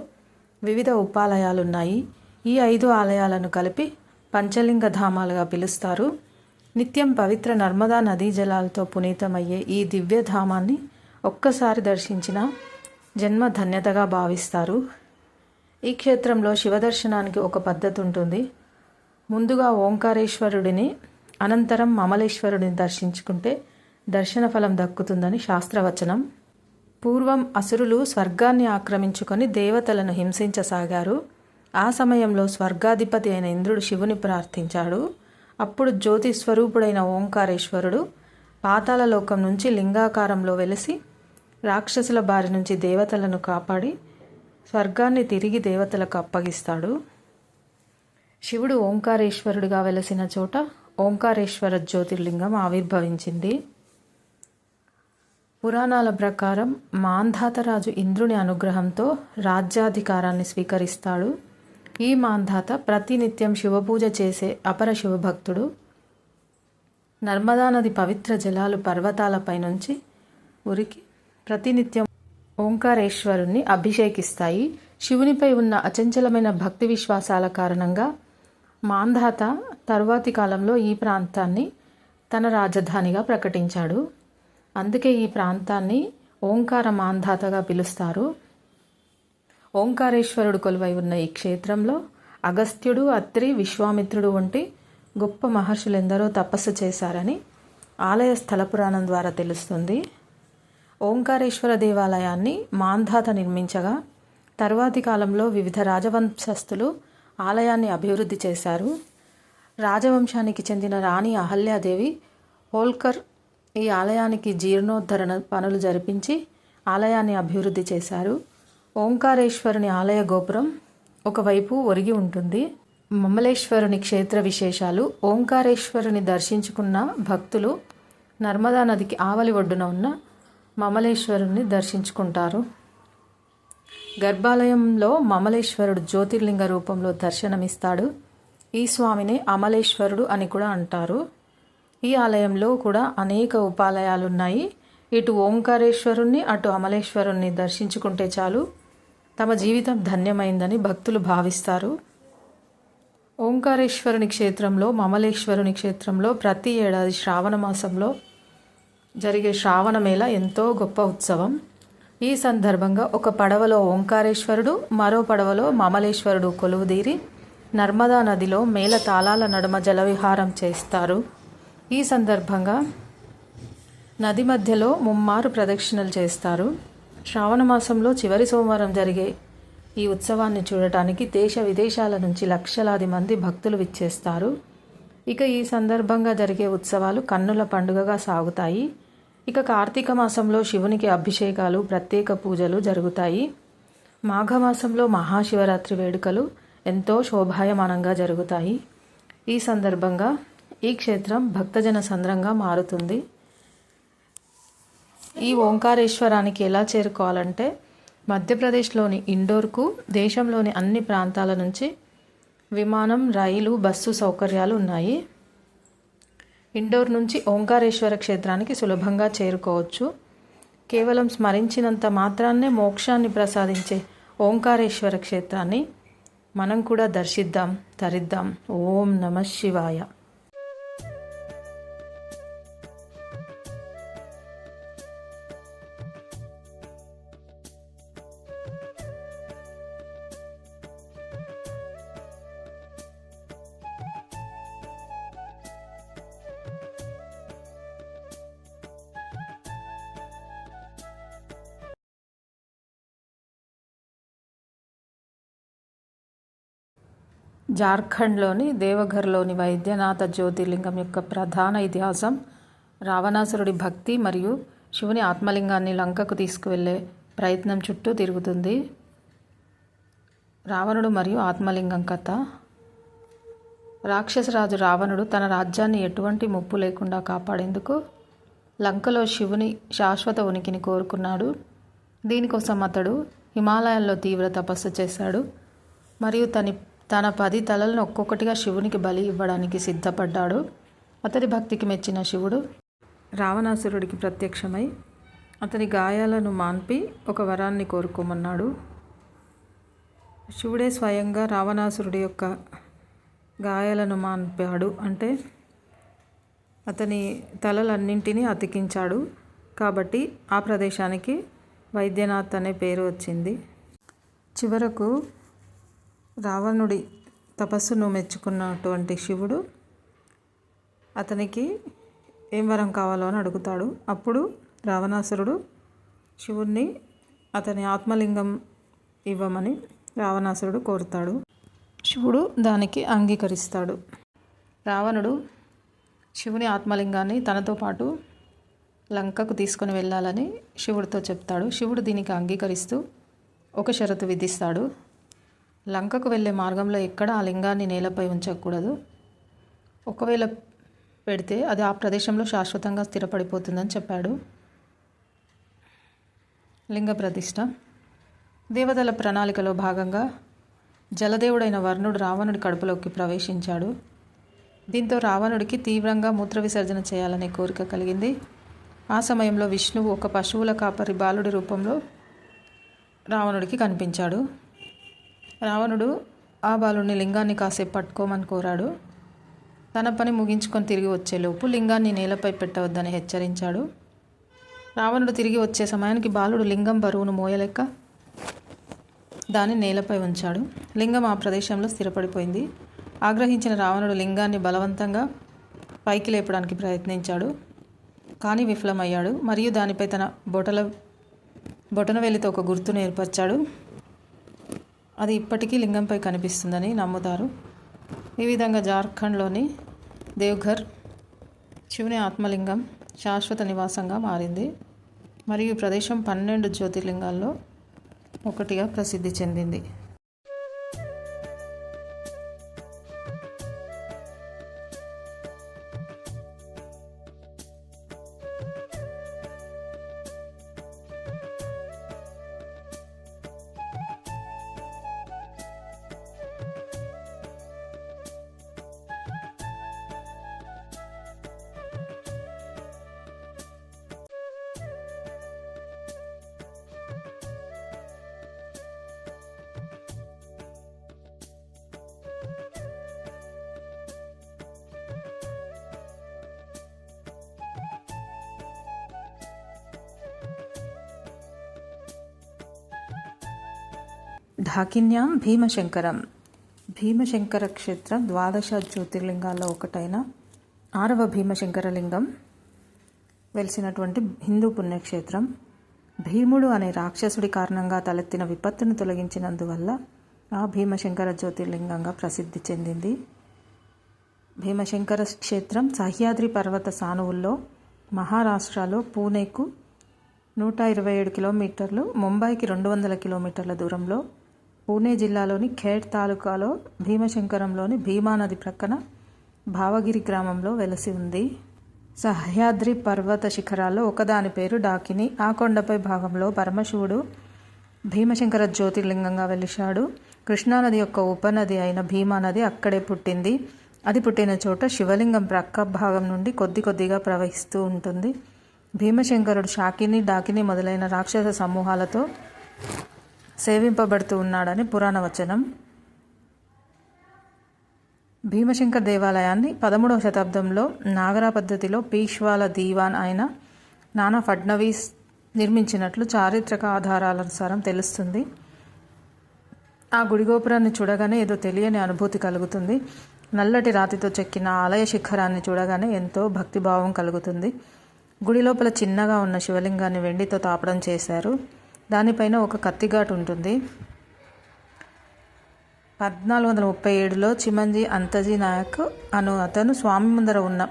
వివిధ ఉపాలయాలున్నాయి. ఈ 5 ఆలయాలను కలిపి పంచలింగ ధామాలుగా పిలుస్తారు. నిత్యం పవిత్ర నర్మదా నదీ జలాలతో పునీతమయ్యే ఈ దివ్యధామాన్ని ఒక్కసారి దర్శించిన జన్మ ధన్యతగా భావిస్తారు. ఈ క్షేత్రంలో శివదర్శనానికి ఒక పద్ధతి ఉంటుంది. ముందుగా ఓంకారేశ్వరుడిని, అనంతరం మమలేశ్వరుడిని దర్శించుకుంటే దర్శన ఫలం దక్కుతుందని శాస్త్రవచనం. పూర్వం అసురులు స్వర్గాన్ని ఆక్రమించుకొని దేవతలను హింసించసాగారు. ఆ సమయంలో స్వర్గాధిపతి అయిన ఇంద్రుడు శివుని ప్రార్థించాడు. అప్పుడు జ్యోతి స్వరూపుడైన ఓంకారేశ్వరుడు పాతాళ లోకం నుంచి లింగాకారంలో వెలిసి రాక్షసుల బారి నుంచి దేవతలను కాపాడి స్వర్గాన్ని తిరిగి దేవతలకు అప్పగిస్తాడు. శివుడు ఓంకారేశ్వరుడిగా వెలసిన చోట ఓంకారేశ్వర జ్యోతిర్లింగం ఆవిర్భవించింది. పురాణాల ప్రకారం మాంధాతరాజు ఇంద్రుని అనుగ్రహంతో రాజ్యాధికారాన్ని స్వీకరిస్తాడు. ఈ మాంధాత ప్రతినిత్యం శివపూజ చేసే అపర శివభక్తుడు. నర్మదా నది పవిత్ర జలాలు పర్వతాలపై నుంచి ఉరికి ప్రతినిత్యం ఓంకారేశ్వరుణ్ణి అభిషేకిస్తాయి. శివునిపై ఉన్న అచంచలమైన భక్తి విశ్వాసాల కారణంగా మాంధాత తరువాతి కాలంలో ఈ ప్రాంతాన్ని తన రాజధానిగా ప్రకటించాడు. అందుకే ఈ ప్రాంతాన్ని ఓంకార మాంధాతగా పిలుస్తారు. ఓంకారేశ్వరుడు కొలువై ఉన్న ఈ క్షేత్రంలో అగస్త్యుడు, అత్రి, విశ్వామిత్రుడు వంటి గొప్ప మహర్షులెందరో తపస్సు చేశారని ఆలయ స్థల పురాణం ద్వారా తెలుస్తుంది. ఓంకారేశ్వర దేవాలయాన్ని మాంధాత నిర్మించగా తరువాతి కాలంలో వివిధ రాజవంశస్థులు ఆలయాన్ని అభివృద్ధి చేశారు. రాజవంశానికి చెందిన రాణి అహల్యాదేవి హోల్కర్ ఈ ఆలయానికి జీర్ణోద్ధరణ పనులు జరిపించి ఆలయాన్ని అభివృద్ధి చేశారు. ఓంకారేశ్వరుని ఆలయ గోపురం ఒకవైపు ఒరిగి ఉంటుంది. మమలేశ్వరుని క్షేత్ర విశేషాలు. ఓంకారేశ్వరుని దర్శించుకున్న భక్తులు నర్మదా నదికి ఆవలి ఒడ్డున ఉన్న మమలేశ్వరుని దర్శించుకుంటారు. గర్భాలయంలో మమలేశ్వరుడు జ్యోతిర్లింగ రూపంలో దర్శనమిస్తాడు. ఈ స్వామిని అమలేశ్వరుడు అని కూడా అంటారు. ఈ ఆలయంలో కూడా అనేక ఉపాలయాలున్నాయి. ఇటు ఓంకారేశ్వరుణ్ణి, అటు అమలేశ్వరుణ్ణి దర్శించుకుంటే చాలు తమ జీవితం ధన్యమైందని భక్తులు భావిస్తారు. ఓంకారేశ్వరుని క్షేత్రంలో, మమలేశ్వరుని క్షేత్రంలో ప్రతి ఏడాది శ్రావణ మాసంలో జరిగే శ్రావణ మేళ ఎంతో గొప్ప ఉత్సవం. ఈ సందర్భంగా ఒక పడవలో ఓంకారేశ్వరుడు, మరో పడవలో మమలేశ్వరుడు కొలువుదీరి నర్మదా నదిలో మేళ తాళాల నడుమ జలవిహారం చేస్తారు. ఈ సందర్భంగా నది మధ్యలో ముమ్మారు ప్రదక్షిణలు చేస్తారు. శ్రావణ మాసంలో చివరి సోమవారం జరిగే ఈ ఉత్సవాన్ని చూడటానికి దేశ విదేశాల నుంచి లక్షలాది మంది భక్తులు విచ్చేస్తారు. ఇక ఈ సందర్భంగా జరిగే ఉత్సవాలు కన్నుల పండుగగా సాగుతాయి. ఇక కార్తీక మాసంలో శివునికి అభిషేకాలు, ప్రత్యేక పూజలు జరుగుతాయి. మాఘమాసంలో మహాశివరాత్రి వేడుకలు ఎంతో శోభాయమానంగా జరుగుతాయి. ఈ సందర్భంగా ఈ క్షేత్రం భక్తజన సంద్రంగా మారుతుంది. ఈ ఓంకారేశ్వరానికి ఎలా చేరుకోవాలంటే మధ్యప్రదేశ్లోని ఇండోర్కు దేశంలోని అన్ని ప్రాంతాల నుంచి విమానం, రైలు, బస్సు సౌకర్యాలు ఉన్నాయి. ఇండోర్ నుంచి ఓంకారేశ్వర క్షేత్రానికి సులభంగా చేరుకోవచ్చు. కేవలం స్మరించినంత మాత్రాన్నే మోక్షాన్ని ప్రసాదించే ఓంకారేశ్వర క్షేత్రాన్ని మనం కూడా దర్శిద్దాం, తరిద్దాం. ఓం నమః శివాయ. జార్ఖండ్లోని దేవఘర్లోని వైద్యనాథ జ్యోతిర్లింగం యొక్క ప్రధాన ఇతిహాసం రావణాసురుడి భక్తి మరియు శివుని ఆత్మలింగాన్ని లంకకు తీసుకువెళ్ళే ప్రయత్నం చుట్టూ తిరుగుతుంది. రావణుడు మరియు ఆత్మలింగం కథ. రాక్షసరాజు రావణుడు తన రాజ్యాన్ని ఎటువంటి ముప్పు లేకుండా కాపాడేందుకు లంకలో శివుని శాశ్వత ఉనికిని కోరుకున్నాడు. దీనికోసం అతడు హిమాలయాల్లో తీవ్ర తపస్సు చేశాడు మరియు తన 10 తలలను ఒక్కొక్కటిగా శివునికి బలి ఇవ్వడానికి సిద్ధపడ్డాడు. అతడి భక్తికి మెచ్చిన శివుడు రావణాసురుడికి ప్రత్యక్షమై అతని గాయాలను మాన్పి ఒక వరాన్ని కోరుకోమన్నాడు. శివుడే స్వయంగా రావణాసురుడి యొక్క గాయాలను మాన్పాడు. అంటే అతని తలలన్నింటినీ అతికించాడు. కాబట్టి ఆ ప్రదేశానికి వైద్యనాథ్ అనే పేరు వచ్చింది. చివరకు రావణుడి తపస్సును మెచ్చుకున్నటువంటి శివుడు అతనికి ఏం వరం కావాలో అని అడుగుతాడు. అప్పుడు రావణాసురుడు శివుణ్ణి అతని ఆత్మలింగం ఇవ్వమని రావణాసురుడు కోరుతాడు. శివుడు దానికి అంగీకరిస్తాడు. రావణుడు శివుని ఆత్మలింగాన్ని తనతో పాటు లంకకు తీసుకొని వెళ్ళాలని శివుడితో చెప్తాడు. శివుడు దీనికి అంగీకరిస్తూ ఒక షరతు విధిస్తాడు. లంకకు వెళ్ళే మార్గంలో ఎక్కడ ఆ లింగాన్ని నేలపై ఉంచకూడదు. ఒకవేళ పెడితే అది ఆ ప్రదేశంలో శాశ్వతంగా స్థిరపడిపోతుందని చెప్పాడు. లింగ ప్రతిష్ఠ. దేవతల ప్రణాళికలో భాగంగా జలదేవుడైన వర్ణుడు రావణుడి కడుపులోకి ప్రవేశించాడు. దీంతో రావణుడికి తీవ్రంగా మూత్ర విసర్జన చేయాలనే కోరిక కలిగింది. ఆ సమయంలో విష్ణువు ఒక పశువుల కాపరి బాలుడి రూపంలో రావణుడికి కనిపించాడు. రావణుడు ఆ బాలుడిని లింగాన్ని కాసేపు పట్టుకోమని కోరాడు. తన పని ముగించుకొని తిరిగి వచ్చేలోపు లింగాన్ని నేలపై పెట్టవద్దని హెచ్చరించాడు. రావణుడు తిరిగి వచ్చే సమయానికి బాలుడు లింగం బరువును మోయలేక దాన్ని నేలపై ఉంచాడు. లింగం ఆ ప్రదేశంలో స్థిరపడిపోయింది. ఆగ్రహించిన రావణుడు లింగాన్ని బలవంతంగా పైకి లేపడానికి ప్రయత్నించాడు. కానీ విఫలమయ్యాడు మరియు దానిపై తన బొటనవేలితో ఒక గుర్తును ఏర్పరిచాడు. అది ఇప్పటికీ లింగంపై కనిపిస్తుందని నమ్ముతారు. ఈ విధంగా జార్ఖండ్లోని దేవ్ఘర్ శివుని ఆత్మలింగం శాశ్వత నివాసంగా మారింది మరియు ఈ ప్రదేశం 12 జ్యోతిర్లింగాల్లో ఒకటిగా ప్రసిద్ధి చెందింది. ఢాకిన్యాం భీమశంకరం. భీమశంకర క్షేత్రం 12 జ్యోతిర్లింగాల్లో ఒకటైన 6వ భీమశంకర లింగం వెలిసినటువంటి హిందూ పుణ్యక్షేత్రం. భీముడు అనే రాక్షసుడి కారణంగా తలెత్తిన విపత్తును తొలగించినందువల్ల ఆ భీమశంకర జ్యోతిర్లింగంగా ప్రసిద్ధి చెందింది. భీమశంకర క్షేత్రం సహ్యాద్రి పర్వత సానువుల్లో మహారాష్ట్రలో పూణేకు 127 కిలోమీటర్లు, ముంబైకి 200 కిలోమీటర్ల దూరంలో, పూణే జిల్లాలోని ఖేడ్ తాలూకాలో భీమశంకరంలోని భీమా నది ప్రక్కన భావగిరి గ్రామంలో వెలసి ఉంది. సహ్యాద్రి పర్వత శిఖరాల్లో ఒకదాని పేరు డాకిని. ఆ కొండపై భాగంలో పరమశివుడు భీమశంకర జ్యోతిర్లింగంగా వెలిశాడు. కృష్ణానది యొక్క ఉపనది అయిన భీమా నది అక్కడే పుట్టింది. అది పుట్టిన చోట శివలింగం ప్రక్క భాగం నుండి కొద్దిగా ప్రవహిస్తూ ఉంటుంది. భీమశంకరుడు శాకిని, డాకిని మొదలైన రాక్షస సమూహాలతో సేవింపబడుతూ ఉన్నాడని పురాణ వచనం. భీమశంకర్ దేవాలయాన్ని 13వ శతాబ్దంలో నాగరా పద్ధతిలో పీష్వాల దీవాన్ అయిన నానా ఫడ్నవీస్ నిర్మించినట్లు చారిత్రక ఆధారాలనుసారం తెలుస్తుంది. ఆ గుడి గోపురాన్ని చూడగానే ఏదో తెలియని అనుభూతి కలుగుతుంది. నల్లటి రాతితో చెక్కిన ఆలయ శిఖరాన్ని చూడగానే ఎంతో భక్తిభావం కలుగుతుంది. గుడి లోపల చిన్నగా ఉన్న శివలింగాన్ని వెండితో తాపడం చేశారు. దానిపైన ఒక కత్తిఘాటు ఉంటుంది. 1437లో చిమంజి అంతజీ నాయక్ అతను స్వామి ముందర ఉన్న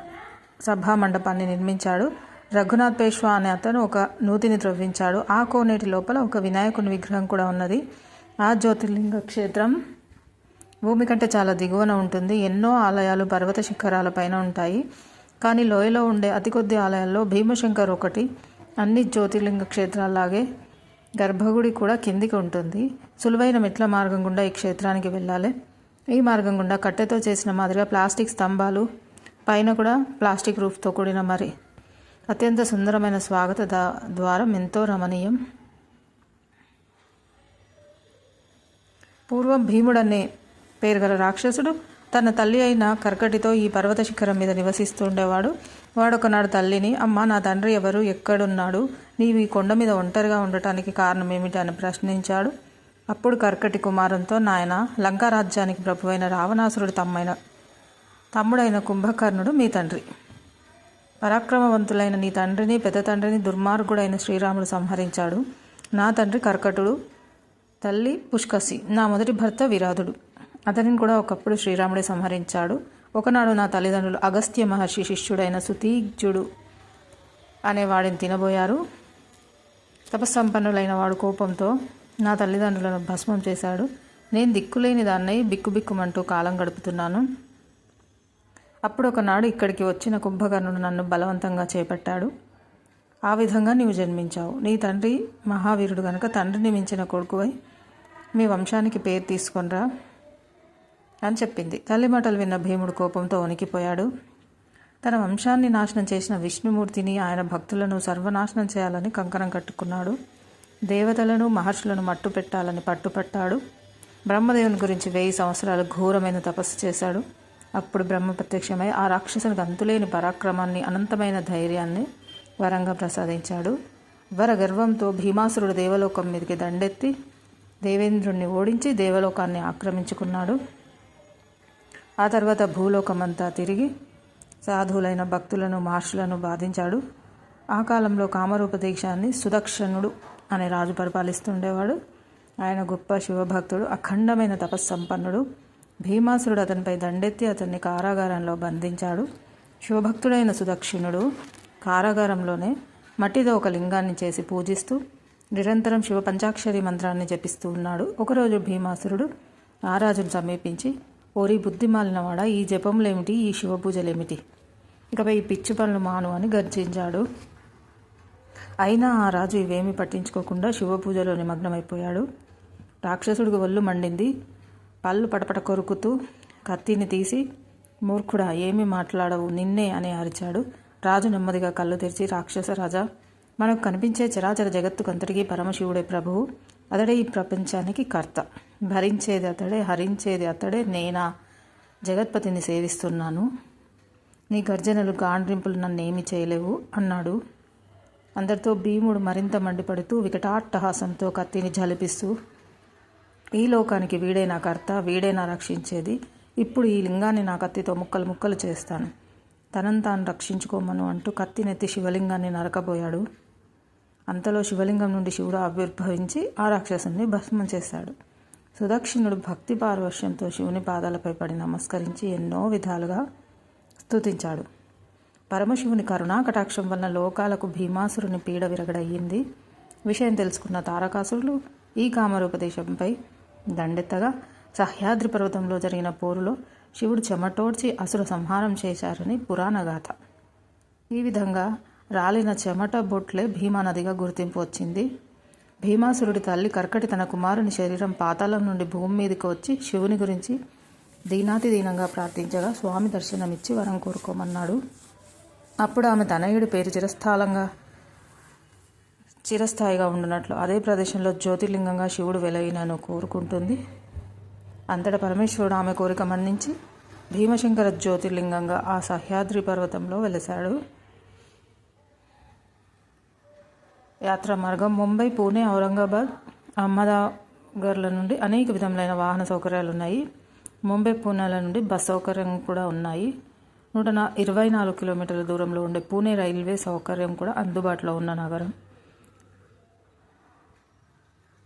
సభా మండపాన్ని నిర్మించాడు. రఘునాథ్ పేష్వా అనే అతను ఒక నూతిని త్రవ్వించాడు. ఆ కోనేటి లోపల ఒక వినాయకుని విగ్రహం కూడా ఉన్నది. ఆ జ్యోతిర్లింగ క్షేత్రం భూమి కంటే చాలా దిగువన ఉంటుంది. ఎన్నో ఆలయాలు పర్వత శిఖరాలపైన ఉంటాయి. కానీ లోయలో ఉండే అతి కొద్ది ఆలయాల్లో భీమశంకర్ ఒకటి. అన్ని జ్యోతిర్లింగ క్షేత్రాల్లాగే గర్భగుడి కూడా కిందికి ఉంటుంది. సులువైన మెట్ల మార్గం గుండా ఈ క్షేత్రానికి వెళ్ళాలి. ఈ మార్గం గుండా కట్టెతో చేసిన మాదిరిగా ప్లాస్టిక్ స్తంభాలు, పైన కూడా ప్లాస్టిక్ రూఫ్తో కూడిన మరి అత్యంత సుందరమైన స్వాగత ద్వారం ఎంతో రమణీయం. పూర్వం భీముడనే పేరు గల రాక్షసుడు తన తల్లి అయిన కర్కటితో ఈ పర్వత శిఖరం మీద నివసిస్తూ ఉండేవాడు. వాడొకనాడు తల్లిని, అమ్మ, నా తండ్రి ఎవరు, ఎక్కడున్నాడు, నీవు ఈ కొండ మీద ఒంటరిగా ఉండటానికి కారణం ఏమిటి అని ప్రశ్నించాడు. అప్పుడు కర్కటి కుమారంతో, నాయన, లంకా రాజ్యానికి ప్రభువైన రావణాసురుడు తమ్ముడైన కుంభకర్ణుడు మీ తండ్రి. పరాక్రమవంతులైన నీ తండ్రిని, పెద్ద తండ్రిని దుర్మార్గుడైన శ్రీరాముడు సంహరించాడు. నా తండ్రి కర్కటుడు, తల్లి పుష్కసి, నా మొదటి భర్త విరాధుడు. అతనిని కూడా ఒకప్పుడు శ్రీరాముడే సంహరించాడు. ఒకనాడు నా తల్లిదండ్రులు అగస్త్య మహర్షి శిష్యుడైన సుతీగ్జుడు అనేవాడిని తినబోయారు. తపస్సంపన్నులైన వాడు కోపంతో నా తల్లిదండ్రులను భస్మం చేశాడు. నేను దిక్కులేని దాన్నై బిక్కుబిక్కుమంటూ కాలం గడుపుతున్నాను. అప్పుడు ఒకనాడు ఇక్కడికి వచ్చిన కుంభకర్ణుడు నన్ను బలవంతంగా చేపట్టాడు. ఆ విధంగా నీవు జన్మించావు. నీ తండ్రి మహావీరుడు కనుక తండ్రిని మించిన కొడుకువై మీ వంశానికి పేరు తీసుకొనిరా అని చెప్పింది. తల్లి మాటలు విన్న భీముడు కోపంతో వణికిపోయాడు. తన వంశాన్ని నాశనం చేసిన విష్ణుమూర్తిని, ఆయన భక్తులను సర్వనాశనం చేయాలని కంకణం కట్టుకున్నాడు. దేవతలను, మహర్షులను మట్టు పెట్టాలని పట్టుపట్టాడు. బ్రహ్మదేవుని గురించి 1000 సంవత్సరాలు ఘోరమైన తపస్సు చేశాడు. అప్పుడు బ్రహ్మ ప్రత్యక్షమై ఆ రాక్షసునికి అంతులేని పరాక్రమాన్ని, అనంతమైన ధైర్యాన్ని వరంగా ప్రసాదించాడు. వరగర్వంతో భీమాసురుడు దేవలోకం మీదకి దండెత్తి దేవేంద్రుణ్ణి ఓడించి దేవలోకాన్ని ఆక్రమించుకున్నాడు. ఆ తర్వాత భూలోకమంతా తిరిగి సాధువులైన భక్తులను, మహర్షులను బాధించాడు. ఆ కాలంలో కామరూప దేశాన్ని సుదక్షణుడు అనే రాజు పరిపాలిస్తుండేవాడు. ఆయన గొప్ప శివభక్తుడు, అఖండమైన తపస్సంపన్నుడు. భీమాసురుడు అతనిపై దండెత్తి అతన్ని కారాగారంలో బంధించాడు. శివభక్తుడైన సుదక్షిణుడు కారాగారంలోనే మట్టితో ఒక లింగాన్ని చేసి పూజిస్తూ నిరంతరం శివ పంచాక్షరి మంత్రాన్ని జపిస్తూ ఉన్నాడు. ఒకరోజు భీమాసురుడు ఆ రాజును సమీపించి, ఓరి బుద్ధిమాలినవాడా, ఈ జపములేమిటి, ఈ శివపూజలేమిటి, ఇకపై ఈ పిచ్చి పనులు మాను అని గర్జించాడు. అయినా ఆ రాజు ఇవేమీ పట్టించుకోకుండా శివపూజలో నిమగ్నమైపోయాడు. రాక్షసుడికి ఒళ్ళు మండింది. పళ్ళు పటపట కొరుకుతూ కత్తిని తీసి, మూర్ఖుడా, ఏమీ మాట్లాడవు, నిన్నే అని అరిచాడు. రాజు నెమ్మదిగా కళ్ళు తెరిచి, రాక్షస రాజా, మనకు కనిపించే చరాచర జగత్తుకంతటికీ పరమశివుడే ప్రభువు. అతడే ఈ ప్రపంచానికి కర్త. భరించేది అతడే, హరించేది అతడే. నేనా జగత్పతిని సేవిస్తున్నాను. నీ గర్జనలు, గాండ్రింపులు నన్నేమీ చేయలేవు అన్నాడు. అందరితో భీముడు మరింత మండిపడుతూ వికటాట్టహాసంతో కత్తిని జలిపిస్తూ, ఈ లోకానికి వీడే నా కర్త, వీడే నా రక్షించేది. ఇప్పుడు ఈ లింగాన్ని నా కత్తితో ముక్కలు ముక్కలు చేస్తాను, తనను తాను రక్షించుకోమను అంటూ కత్తినెత్తి శివలింగాన్ని నరకబోయాడు. అంతలో శివలింగం నుండి శివుడు ఆవిర్భవించి ఆ రాక్షసుని భస్మం చేశాడు. సుదక్షిణుడు భక్తి పారవశ్యంతో శివుని పాదాలపై పడి నమస్కరించి ఎన్నో విధాలుగా స్తుతించాడు. పరమశివుని కరుణా కటాక్షం వలన లోకాలకు భీమాసురుని పీడ విరగడయ్యింది. విషయం తెలుసుకున్న తారకాసురులు ఈ కామరూపదేశంపై దండెత్తగా సహ్యాద్రి పర్వతంలో జరిగిన పోరులో శివుడు చెమటోడ్చి అసుర సంహారం చేశారని పురాణగాథ. ఈ విధంగా రాలిన చెమట బొట్లే భీమానదిగా గుర్తింపు వచ్చింది. భీమాసురుడి తల్లి కర్కటి తన కుమారుని శరీరం పాతాళం నుండి భూమి మీదకి వచ్చి శివుని గురించి దీనాతి దీనంగా ప్రార్థించగా స్వామి దర్శనమిచ్చి వరం కోరుకోమన్నాడు. అప్పుడు ఆమె తనయుడి పేరు చిరస్థాయిగా ఉండునట్లు అదే ప్రదేశంలో జ్యోతిర్లింగంగా శివుడు వెలయినను కోరుకుంటుంది. అంతటా పరమేశ్వరుడు ఆమె కోరిక మన్నించి భీమశంకర జ్యోతిర్లింగంగా ఆ సహ్యాద్రి పర్వతంలో వెలిశాడు. యాత్రా మార్గం ముంబై, పూణే, ఔరంగాబాద్, అహ్మదాబాద్ల నుండి అనేక విధములైన వాహన సౌకర్యాలు ఉన్నాయి. ముంబై, పూణేల నుండి బస్ సౌకర్యం కూడా ఉన్నాయి. 124 కిలోమీటర్ల దూరంలో ఉండే పూణే రైల్వే సౌకర్యం కూడా అందుబాటులో ఉన్న నగరం.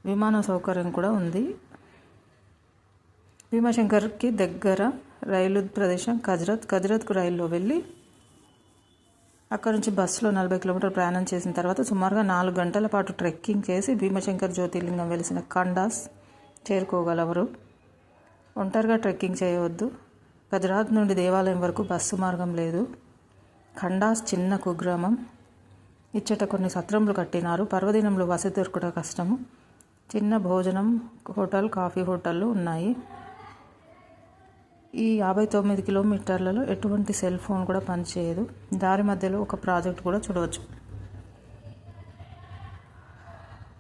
విమాన సౌకర్యం కూడా ఉంది. భీమాశంకర్కి దగ్గర రైలు ప్రదేశం కజ్రత్కు రైల్లో వెళ్ళి అక్కడ నుంచి బస్సులో 40 కిలోమీటర్లు ప్రయాణం చేసిన తర్వాత సుమారుగా 4 గంటల పాటు ట్రెక్కింగ్ చేసి భీమాశంకర్ జ్యోతిర్లింగం వెలిసిన ఖండాస్ చేరుకోగలరు. ఒంటరిగా ట్రెక్కింగ్ చేయవద్దు. గజరాత్ నుండి దేవాలయం వరకు బస్సు మార్గం లేదు. ఖండాస్ చిన్న కుగ్రామం. ఇచ్చట కొన్ని సత్రములు కట్టినారు. పర్వదినంలో వసతి దొరకడం కష్టము. చిన్న భోజనం హోటల్, కాఫీ హోటళ్ళు ఉన్నాయి. ఈ 59 కిలోమీటర్లలో ఎటువంటి సెల్ ఫోన్ కూడా పనిచేయదు. దారి మధ్యలో ఒక ప్రాజెక్ట్ కూడా చూడవచ్చు.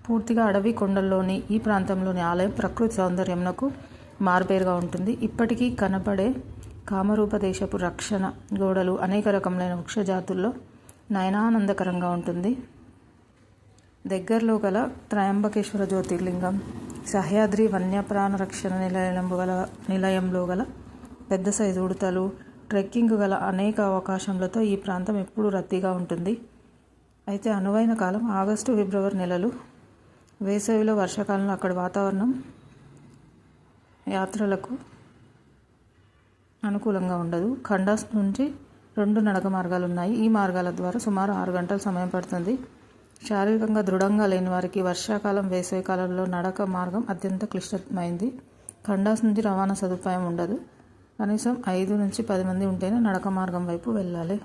పూర్తిగా అడవి కొండల్లోని ఈ ప్రాంతంలోని ఆలయం ప్రకృతి సౌందర్యంకు మారుపేరుగా ఉంటుంది. ఇప్పటికీ కనపడే కామరూప దేశపు రక్షణ గోడలు అనేక రకములైన వృక్షజాతుల్లో నయనానందకరంగా ఉంటుంది. దగ్గరలో గల త్రయంబకేశ్వర జ్యోతిర్లింగం, సహ్యాద్రి వన్యప్రాణ రక్షణ నిలయంలో గల పెద్ద సైజు ఉడతలు, ట్రెక్కింగ్ గల అనేక అవకాశములతో ఈ ప్రాంతం ఎప్పుడూ రద్దీగా ఉంటుంది. అయితే అనువైన కాలం ఆగస్టు, ఫిబ్రవరి నెలలు. వేసవిలో, వర్షాకాలంలో అక్కడి వాతావరణం యాత్రలకు అనుకూలంగా ఉండదు. ఖండాస్ నుంచి 2 నడక మార్గాలు ఉన్నాయి. ఈ మార్గాల ద్వారా సుమారు 6 గంటల సమయం పడుతుంది. శారీరకంగా దృఢంగా లేని వారికి వర్షాకాలం, వేసవి కాలంలో నడక మార్గం అత్యంత క్లిష్టమైంది. ఖండాస్ నుంచి రవాణా సదుపాయం ఉండదు. కనీసం 5 నుంచి 10 మంది ఉంటేనే నడక మార్గం వైపు వెళ్ళాలి.